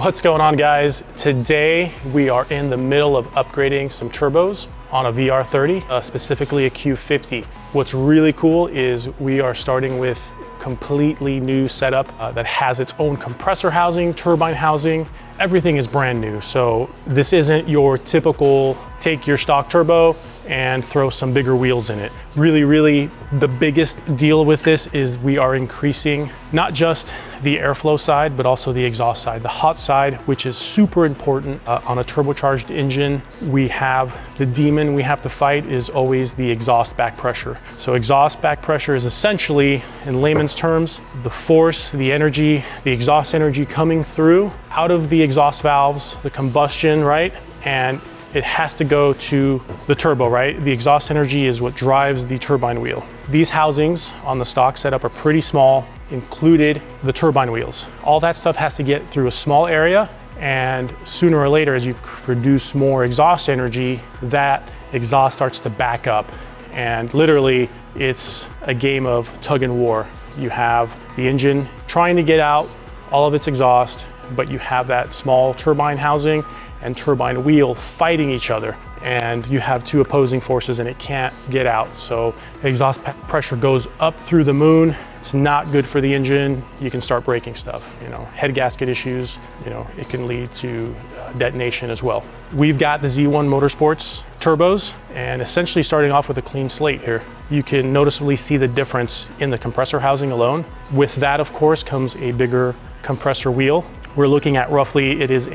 What's going on, guys? Today we are in the middle of upgrading some turbos on a VR30, specifically a Q50. What's really cool is we are starting with completely new setup that has its own compressor housing, turbine housing. Everything is brand new. So this isn't your typical take your stock turbo and throw some bigger wheels in it. Really, the biggest deal with this is we are increasing not just the airflow side, but also the exhaust side, the hot side, which is super important on a turbocharged engine. We have the demon we have to fight is always the exhaust back pressure. So exhaust back pressure is essentially, in layman's terms, the force, the energy, the exhaust energy coming through out of the exhaust valves, the combustion, right? And it has to go to the turbo, right? The exhaust energy is what drives the turbine wheel. These housings on the stock setup are pretty small, included the turbine wheels. All that stuff has to get through a small area, and sooner or later, as you produce more exhaust energy, that exhaust starts to back up. And literally, it's a game of tug and war. You have the engine trying to get out all of its exhaust, but you have that small turbine housing and turbine wheel fighting each other, and you have two opposing forces and it can't get out. So exhaust pressure goes up through the moon. It's not good for the engine. You can start breaking stuff, head gasket issues, it can lead to detonation as well. We've got the Z1 Motorsports turbos, and essentially starting off with a clean slate here. You can noticeably see the difference in the compressor housing alone. With that, of course, comes a bigger compressor wheel. We're looking at roughly, it is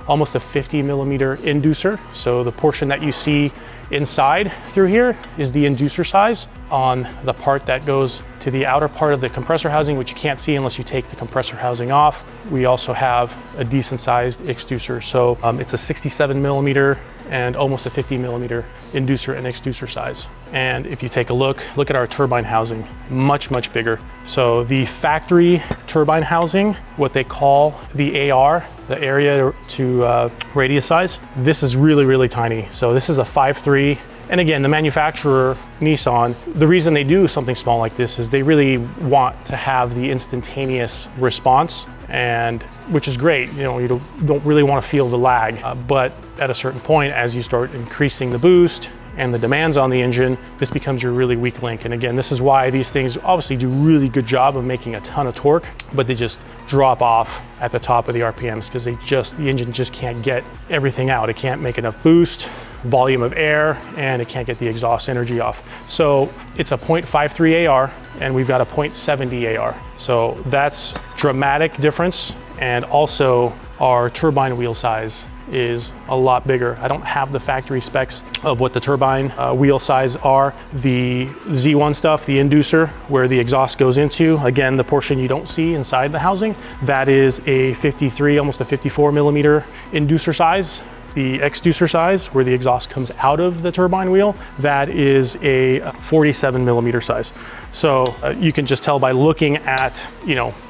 almost a 50 millimeter inducer. So the portion that you see inside through here is the inducer size. On the part that goes to the outer part of the compressor housing, which you can't see unless you take the compressor housing off, we also have a decent sized exducer. So it's a 67 millimeter and almost a 50 millimeter inducer and exducer size. And if you take a look at our turbine housing, much bigger. So the factory turbine housing, what they call the AR, the area to radius size, this is really tiny. So this is a 5.3. And again, the manufacturer, Nissan, the reason they do something small like this is they really want to have the instantaneous response, and which is great. You don't really want to feel the lag, but at a certain point, as you start increasing the boost and the demands on the engine, this becomes your really weak link. And again, this is why these things obviously do a really good job of making a ton of torque, but they just drop off at the top of the RPMs because the engine just can't get everything out. It can't make enough boost, volume of air, and it can't get the exhaust energy off. So it's a 0.53 AR and we've got a 0.70 AR. So that's dramatic difference. And also our turbine wheel size is a lot bigger. I don't have the factory specs of what the turbine wheel size are. The Z1 stuff, the inducer, where the exhaust goes into, again, the portion you don't see inside the housing, that is a 53, almost a 54 millimeter inducer size. The exducer size, where the exhaust comes out of the turbine wheel, that is a 47 millimeter size. So you can just tell by looking at,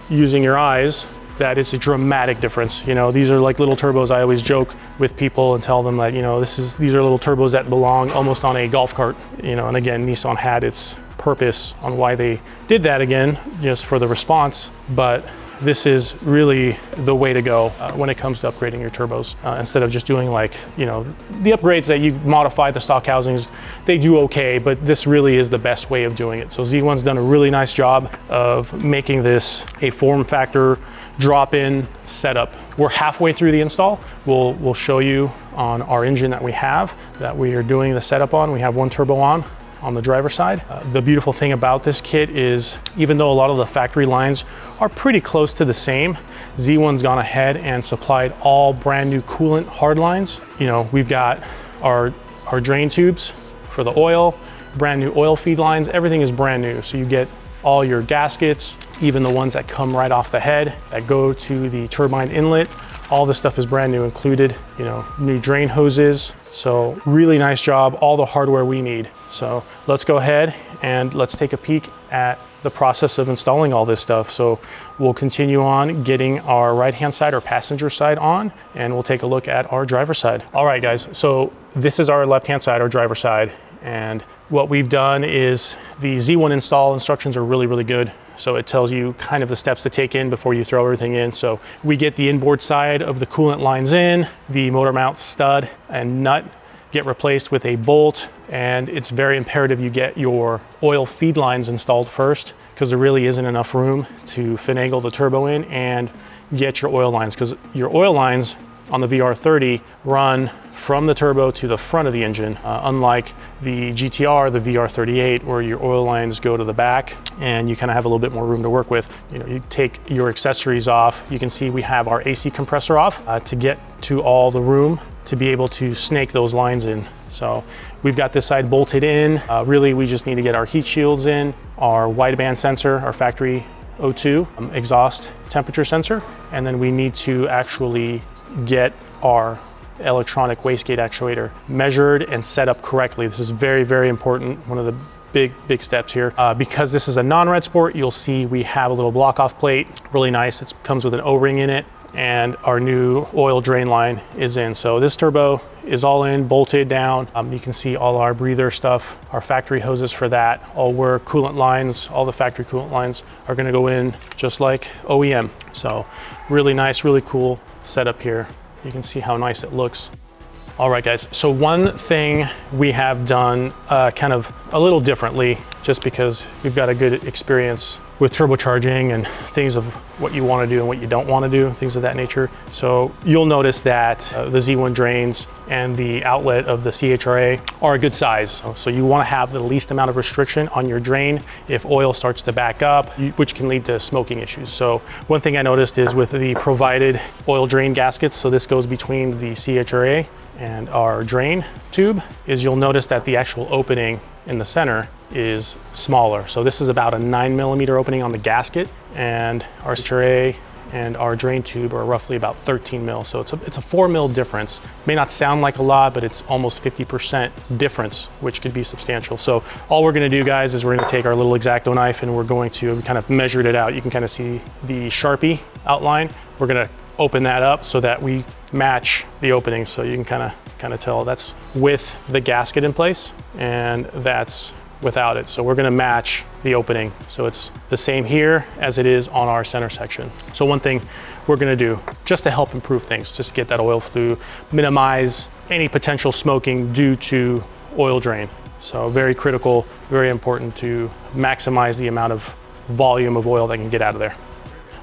using your eyes, that it's a dramatic difference. These are like little turbos. I always joke with people and tell them that, these are little turbos that belong almost on a golf cart, and again, Nissan had its purpose on why they did that, again, just for the response, but this is really the way to go when it comes to upgrading your turbos. Instead of just doing the upgrades that you modify the stock housings, they do okay, but this really is the best way of doing it. So Z1's done a really nice job of making this a form factor drop-in setup. We're halfway through the install. We'll show you on our engine that we are doing the setup on. We have one turbo on the driver's side. The beautiful thing about this kit is, even though a lot of the factory lines are pretty close to the same, Z1's gone ahead and supplied all brand new coolant hard lines. We've got our drain tubes for the oil, brand new oil feed lines, everything is brand new. So you get all your gaskets, even the ones that come right off the head that go to the turbine inlet. All this stuff is brand new, included, new drain hoses. So really nice job, all the hardware we need. So let's go ahead and let's take a peek at the process of installing all this stuff. So we'll continue on getting our right-hand side or passenger side on, and we'll take a look at our driver's side. All right, guys, so this is our left-hand side, our driver's side. And what we've done is the Z1 install instructions are really good. So it tells you kind of the steps to take in before you throw everything in. So we get the inboard side of the coolant lines in, the motor mount stud and nut get replaced with a bolt, and it's very imperative you get your oil feed lines installed first, because there really isn't enough room to finagle the turbo in and get your oil lines, because your oil lines on the VR30 run from the turbo to the front of the engine, unlike the GTR, the VR38, where your oil lines go to the back and you kind of have a little bit more room to work with. You know, you take your accessories off. You can see we have our AC compressor off to get to all the room to be able to snake those lines in. So we've got this side bolted in. Really, we just need to get our heat shields in, our wideband sensor, our factory O2 exhaust temperature sensor, and then we need to actually get our electronic wastegate actuator measured and set up correctly. This is very, very important. One of the big steps here. Because this is a non-red sport, you'll see we have a little block off plate, really nice. It comes with an O-ring in it, and our new oil drain line is in. So this turbo is all in, bolted down. You can see all our breather stuff, our factory hoses for that, all where coolant lines, all the factory coolant lines are gonna go in just like OEM. So really nice, really cool setup here. You can see how nice it looks. All right, guys, so one thing we have done kind of a little differently, just because we've got a good experience with turbocharging and things of what you want to do and what you don't want to do, things of that nature. So you'll notice that the Z1 drains and the outlet of the CHRA are a good size. So you want to have the least amount of restriction on your drain if oil starts to back up, which can lead to smoking issues. So one thing I noticed is with the provided oil drain gaskets, so this goes between the CHRA and our drain tube, is you'll notice that the actual opening in the center is smaller. So this is about a 9mm opening on the gasket, and our CHRA and our drain tube are roughly about 13 mil. So it's a 4 mil difference. May not sound like a lot, but it's almost 50% difference, which could be substantial. So all we're gonna do, guys, is we're gonna take our little X-Acto knife and we're going to kind of measure it out. You can kind of see the Sharpie outline. We're gonna open that up so that we match the opening. So you can kind of tell that's with the gasket in place and that's without it. So we're gonna match the opening. So it's the same here as it is on our center section. So one thing we're gonna do just to help improve things, just get that oil through, minimize any potential smoking due to oil drain. So very critical, very important to maximize the amount of volume of oil that can get out of there.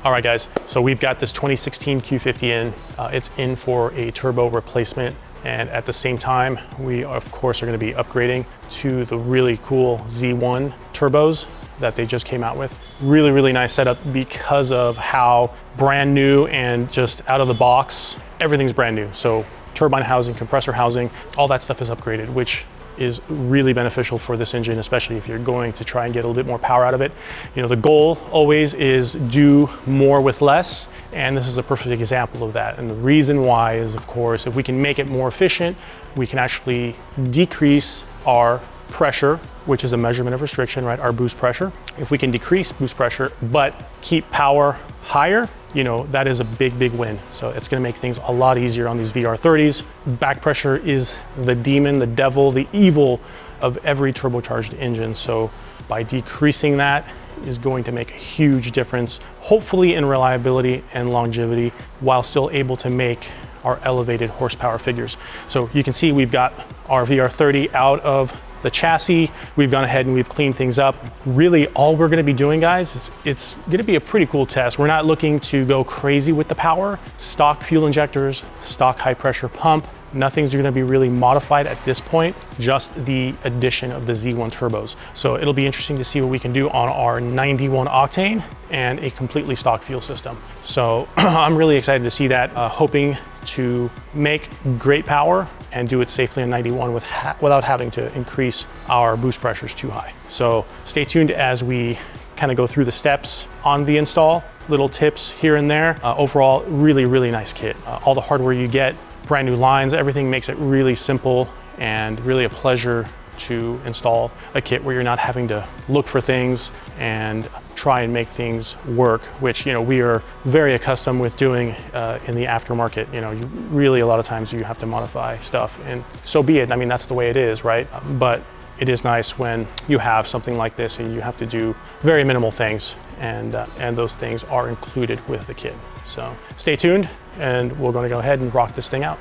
All right, guys, so we've got this 2016 Q50 in. It's in for a turbo replacement. And at the same time, we of course are gonna be upgrading to the really cool Z1 turbos that they just came out with. Really, really nice setup because of how brand new and just out of the box, everything's brand new. So turbine housing, compressor housing, all that stuff is upgraded, which is really beneficial for this engine, especially if you're going to try and get a little bit more power out of it. You know, the goal always is do more with less, and this is a perfect example of that. And the reason why is, of course, if we can make it more efficient, we can actually decrease our pressure, which is a measurement of restriction, right? Our boost pressure. If we can decrease boost pressure, but keep power higher, you know, that is a big, big win. So it's gonna make things a lot easier on these VR30s. Back pressure is the demon, the devil, the evil of every turbocharged engine. So by decreasing that is going to make a huge difference, hopefully in reliability and longevity, while still able to make our elevated horsepower figures. So you can see we've got our VR30 out of the chassis. We've gone ahead and we've cleaned things up. Really, all we're gonna be doing, guys, is it's gonna be a pretty cool test. We're not looking to go crazy with the power. Stock fuel injectors, stock high pressure pump, nothing's gonna be really modified at this point, just the addition of the Z1 turbos. So it'll be interesting to see what we can do on our 91 octane and a completely stock fuel system. So I'm really excited to see that, hoping to make great power and do it safely on 91 without having to increase our boost pressures too high. So stay tuned as we kind of go through the steps on the install, little tips here and there. Overall, really, really nice kit. All the hardware you get, brand new lines, everything makes it really simple and really a pleasure to install a kit where you're not having to look for things and try and make things work, which, you know, we are very accustomed with doing in the aftermarket. You know, you really, a lot of times you have to modify stuff, and so be it. I mean, that's the way it is, right? But it is nice when you have something like this and you have to do very minimal things, and those things are included with the kit. So stay tuned, and we're going to go ahead and rock this thing out.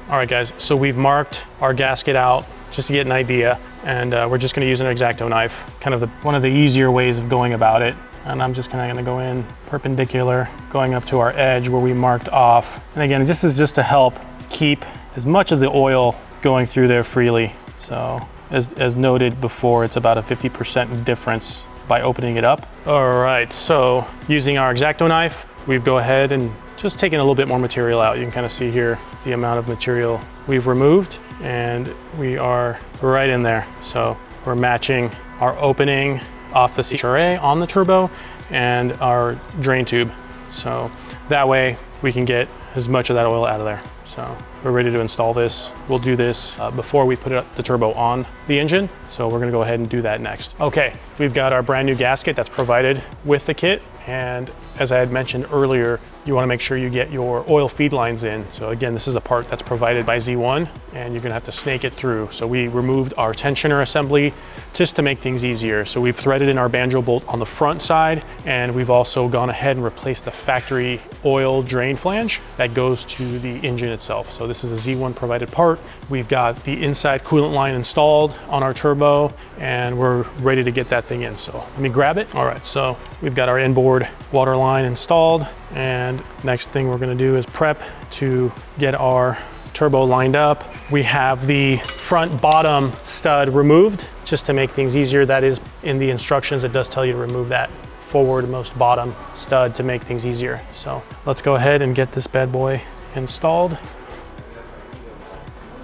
All right, guys, so we've marked our gasket out just to get an idea, and we're just going to use an X-Acto knife, kind of one of the easier ways of going about it. And I'm just kind of going to go in perpendicular, going up to our edge where we marked off. And again, this is just to help keep as much of the oil going through there freely. So as noted before, it's about a 50% difference by opening it up. All right, so using our X-Acto knife, we've go ahead and just taken a little bit more material out. You can kind of see here the amount of material we've removed, and we are right in there. So we're matching our opening off the CHRA on the turbo and our drain tube. So that way we can get as much of that oil out of there. So we're ready to install this. We'll do this before we put the turbo on the engine. So we're gonna go ahead and do that next. Okay, we've got our brand new gasket that's provided with the kit. And as I had mentioned earlier, you wanna make sure you get your oil feed lines in. So again, this is a part that's provided by Z1, and you're gonna have to snake it through. So we removed our tensioner assembly just to make things easier. So we've threaded in our banjo bolt on the front side, and we've also gone ahead and replaced the factory oil drain flange that goes to the engine itself. So this is a Z1 provided part. We've got the inside coolant line installed on our turbo, and we're ready to get that thing in. So let me grab it. All right, so we've got our inboard water line installed, and next thing we're gonna do is prep to get our turbo lined up. We have the front bottom stud removed just to make things easier. That is in the instructions. It does tell you to remove that forwardmost bottom stud to make things easier. So let's go ahead and get this bad boy installed.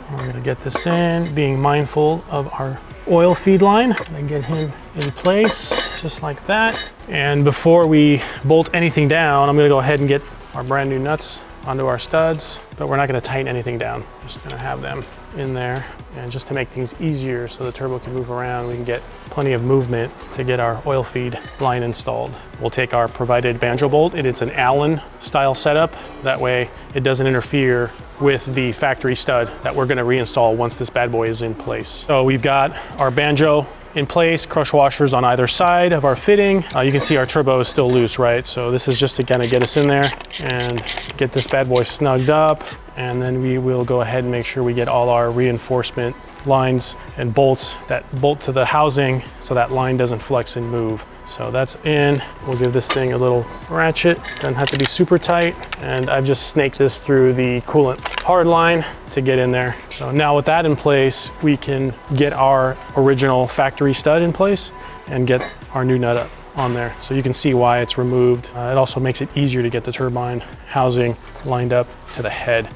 I'm gonna get this in, being mindful of our oil feed line, and get him in place just like that. And before we bolt anything down, I'm gonna go ahead and get our brand new nuts onto our studs, but we're not gonna tighten anything down. Just gonna have them in there, and just to make things easier so the turbo can move around, we can get plenty of movement to get our oil feed line installed. We'll take our provided banjo bolt, and it's an Allen style setup. That way it doesn't interfere with the factory stud that we're gonna reinstall once this bad boy is in place. So we've got our banjo in place, crush washers on either side of our fitting. You can see our turbo is still loose, right? So this is just to kind of get us in there and get this bad boy snugged up. And then we will go ahead and make sure we get all our reinforcement lines and bolts that bolt to the housing so that line doesn't flex and move. So that's in. We'll give this thing a little ratchet. Doesn't have to be super tight. And I've just snaked this through the coolant hard line to get in there. So now with that in place, we can get our original factory stud in place and get our new nut up on there. So you can see why it's removed. It also makes it easier to get the turbine housing lined up to the head.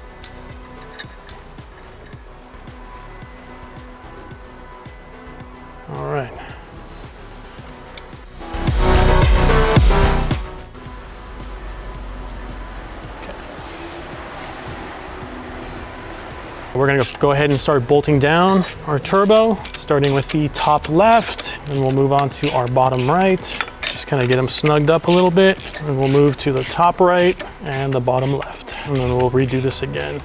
All right. We're gonna go ahead and start bolting down our turbo, starting with the top left, and we'll move on to our bottom right. Just kind of get them snugged up a little bit, and we'll move to the top right and the bottom left. And then we'll redo this again.